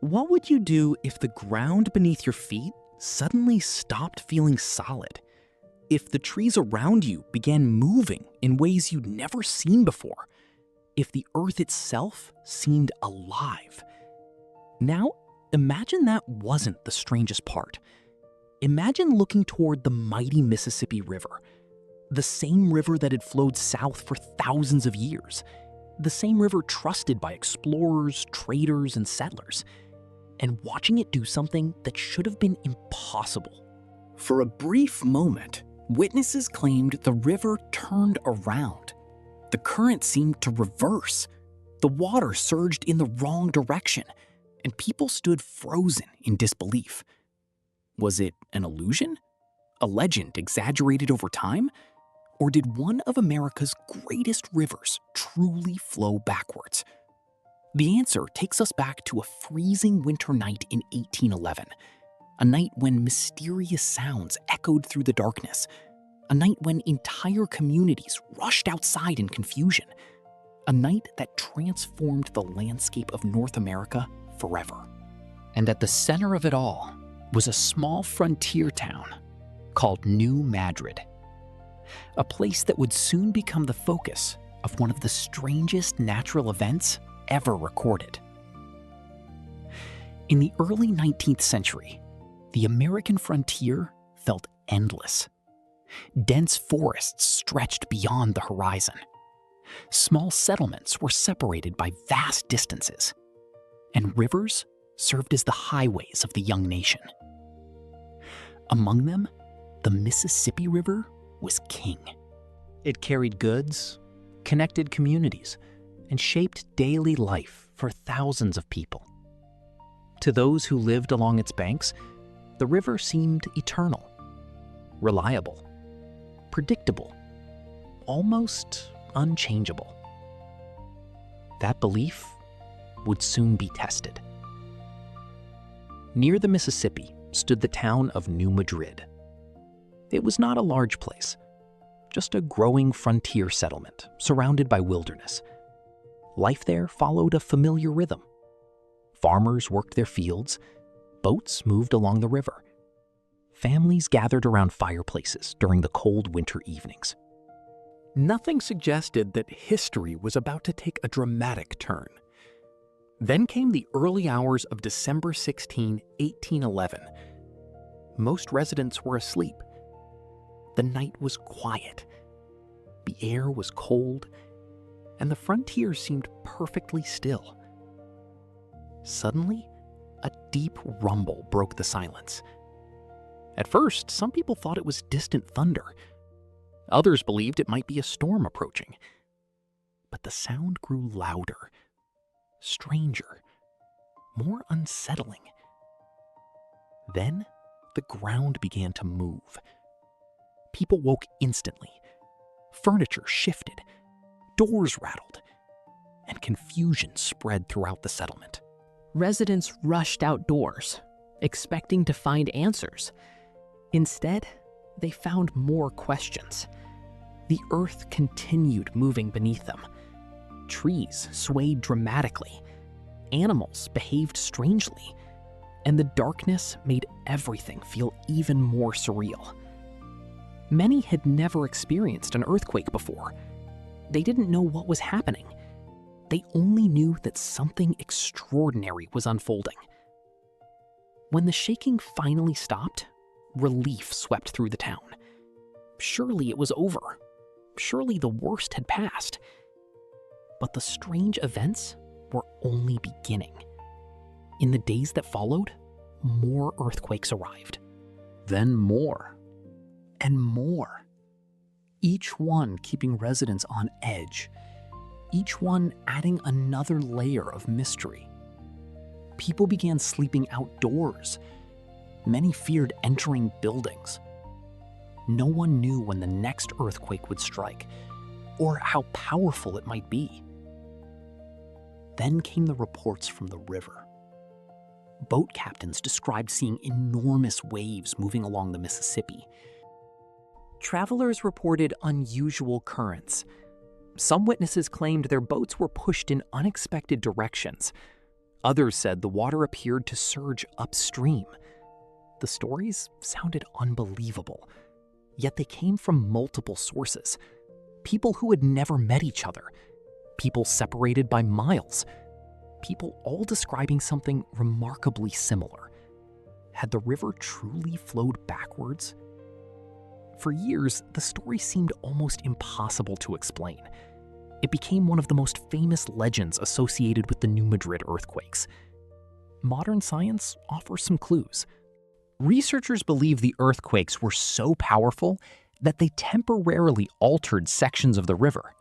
What would you do if the ground beneath your feet suddenly stopped feeling solid? If the trees around you began moving in ways you'd never seen before? If the earth itself seemed alive? Now, imagine that wasn't the strangest part. Imagine looking toward the mighty Mississippi River, the same river that had flowed south for thousands of years, the same river trusted by explorers, traders, and settlers, and watching it do something that should have been impossible. For a brief moment, witnesses claimed the river turned around. The current seemed to reverse. The water surged in the wrong direction, and people stood frozen in disbelief. Was it an illusion? A legend exaggerated over time? Or did one of America's greatest rivers truly flow backwards? The answer takes us back to a freezing winter night in 1811, a night when mysterious sounds echoed through the darkness, a night when entire communities rushed outside in confusion, a night that transformed the landscape of North America forever. And at the center of it all was a small frontier town called New Madrid, a place that would soon become the focus of one of the strangest natural events ever recorded. In the early 19th century, the American frontier felt endless. Dense forests stretched beyond the horizon. Small settlements were separated by vast distances, and rivers served as the highways of the young nation. Among them, the Mississippi River was king. It carried goods, connected communities, and shaped daily life for thousands of people. To those who lived along its banks, the river seemed eternal, reliable, predictable, almost unchangeable. That belief would soon be tested. Near the Mississippi stood the town of New Madrid. It was not a large place, just a growing frontier settlement surrounded by wilderness. Life there followed a familiar rhythm. Farmers worked their fields, boats moved along the river. Families gathered around fireplaces during the cold winter evenings. Nothing suggested that history was about to take a dramatic turn. Then came the early hours of December 16, 1811. Most residents were asleep. The night was quiet. The air was cold, and the frontier seemed perfectly still. Suddenly, a deep rumble broke the silence. At first, some people thought it was distant thunder. Others believed it might be a storm approaching. But the sound grew louder, stranger, more unsettling. Then, the ground began to move. People woke instantly. Furniture shifted, doors rattled, and confusion spread throughout the settlement. Residents rushed outdoors, expecting to find answers. Instead, they found more questions. The earth continued moving beneath them. Trees swayed dramatically. Animals behaved strangely. And the darkness made everything feel even more surreal. Many had never experienced an earthquake before. They didn't know what was happening. They only knew that something extraordinary was unfolding. When the shaking finally stopped, relief swept through the town. Surely it was over. Surely the worst had passed. But the strange events were only beginning. In the days that followed, more earthquakes arrived. Then more. And more. Each one keeping residents on edge. Each one adding another layer of mystery. People began sleeping outdoors. Many feared entering buildings. No one knew when the next earthquake would strike, or how powerful it might be. Then came the reports from the river. Boat captains described seeing enormous waves moving along the Mississippi. Travelers reported unusual currents. Some witnesses claimed their boats were pushed in unexpected directions. Others said the water appeared to surge upstream. The stories sounded unbelievable, yet they came from multiple sources. People who had never met each other, people separated by miles, people all describing something remarkably similar. Had the river truly flowed backwards? For years, the story seemed almost impossible to explain. It became one of the most famous legends associated with the New Madrid earthquakes. Modern science offers some clues. Researchers believe the earthquakes were so powerful that they temporarily altered sections of the river.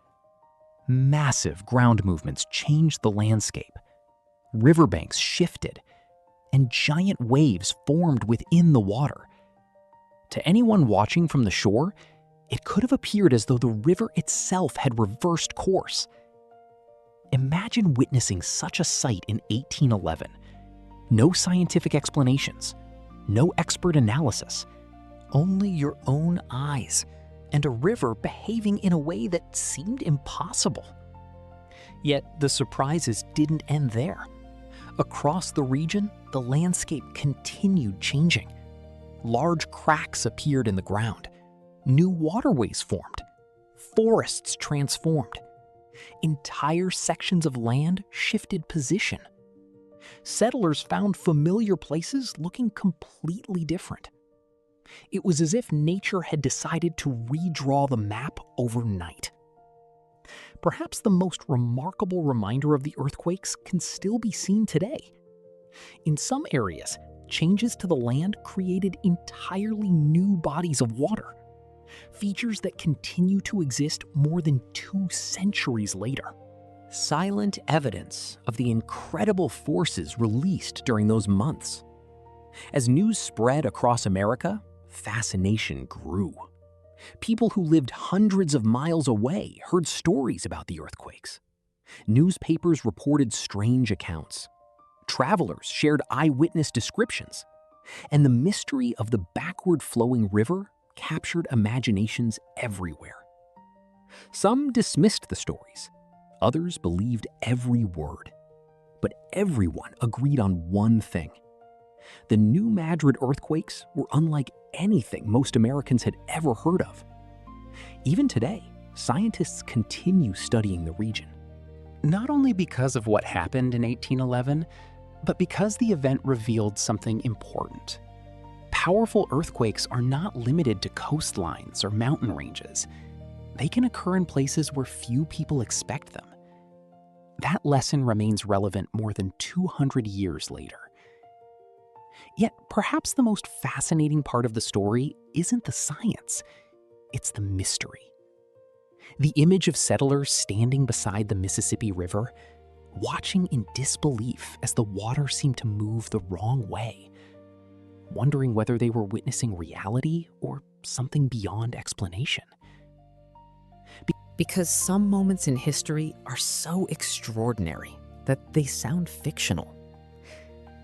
Massive ground movements changed the landscape. Riverbanks shifted, and giant waves formed within the water. To anyone watching from the shore, it could have appeared as though the river itself had reversed course. Imagine witnessing such a sight in 1811. No scientific explanations, no expert analysis, only your own eyes, and a river behaving in a way that seemed impossible. Yet the surprises didn't end there. Across the region, the landscape continued changing. Large cracks appeared in the ground. New waterways formed. Forests transformed. Entire sections of land shifted position. Settlers found familiar places looking completely different. It was as if nature had decided to redraw the map overnight. Perhaps the most remarkable reminder of the earthquakes can still be seen today. In some areas, changes to the land created entirely new bodies of water, features that continue to exist more than 2 centuries later. Silent evidence of the incredible forces released during those months. As news spread across America, fascination grew. People who lived hundreds of miles away heard stories about the earthquakes. Newspapers reported strange accounts. Travelers shared eyewitness descriptions. And the mystery of the backward-flowing river captured imaginations everywhere. Some dismissed the stories. Others believed every word. But everyone agreed on one thing. The New Madrid earthquakes were unlike anything most Americans had ever heard of. Even today, scientists continue studying the region. Not only because of what happened in 1811, but because the event revealed something important. Powerful earthquakes are not limited to coastlines or mountain ranges. They can occur in places where few people expect them. That lesson remains relevant more than 200 years later. Yet, perhaps the most fascinating part of the story isn't the science, it's the mystery. The image of settlers standing beside the Mississippi River, watching in disbelief as the water seemed to move the wrong way, wondering whether they were witnessing reality or something beyond explanation. Because some moments in history are so extraordinary that they sound fictional.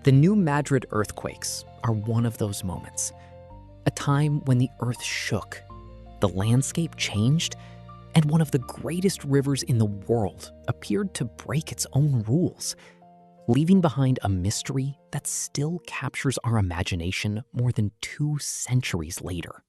The New Madrid earthquakes are one of those moments. A time when the earth shook, the landscape changed, and one of the greatest rivers in the world appeared to break its own rules, leaving behind a mystery that still captures our imagination more than 2 centuries later.